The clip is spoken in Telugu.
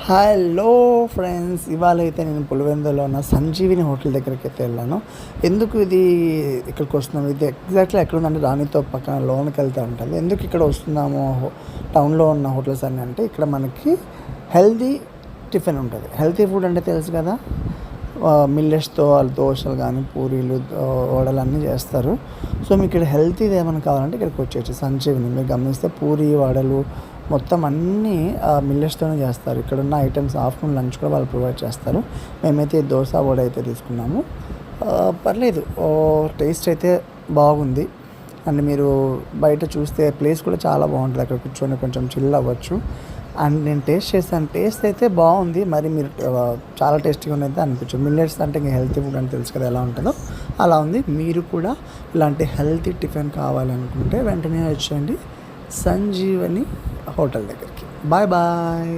హలో ఫ్రెండ్స్, ఇవాళ అయితే నేను పులివెందులో ఉన్న సంజీవిని హోటల్ దగ్గరికి అయితే వెళ్ళాను. ఎందుకు ఇది ఇక్కడికి వస్తున్నాము, ఇది ఎగ్జాక్ట్లీ ఎక్కడ ఉందంటే రాణితో పక్కన లోనికి వెళ్తే ఉంటుంది. ఎందుకు ఇక్కడ వస్తున్నాము టౌన్లో ఉన్న హోటల్స్ అన్నీ అంటే ఇక్కడ మనకి హెల్తీ టిఫిన్ ఉంటుంది. హెల్తీ ఫుడ్ అంటే తెలుసు కదా, మిల్లెట్స్తో వాళ్ళు దోశలు కానీ పూరీలు వడలు అన్నీ చేస్తారు. సో మీకు ఇక్కడ హెల్తీది ఏమైనా కావాలంటే ఇక్కడికి వచ్చేసి సంజీవిని మీరు గమనిస్తే పూరీ వడలు మొత్తం అన్నీ మిల్లెట్స్తోనే చేస్తారు. ఇక్కడ ఉన్న ఐటమ్స్ ఆఫ్టర్నూన్ లంచ్ కూడా వాళ్ళు ప్రొవైడ్ చేస్తారు. మేమైతే దోశ వడ అయితే తీసుకున్నాము. పర్లేదు, టేస్ట్ అయితే బాగుంది. అండ్ మీరు బయట చూస్తే ప్లేస్ కూడా చాలా బాగుంటుంది. అక్కడ కూర్చొని కొంచెం చిల్ అవ్వచ్చు. అండ్ నేను టేస్ట్ చేశాను, టేస్ట్ అయితే బాగుంది. మరి మీరు చాలా టేస్టీగా ఉన్నది అనిపించు. మిల్లెట్స్ అంటే ఇంకా హెల్తీ ఫుడ్ అని తెలుసు కదా ఎలా ఉంటుందో అలా ఉంది. మీరు కూడా ఇలాంటి హెల్తీ టిఫిన్ కావాలనుకుంటే వెంటనే వచ్చేయండి సంజీవని హోటల్ దగ్గరికి. Bye bye.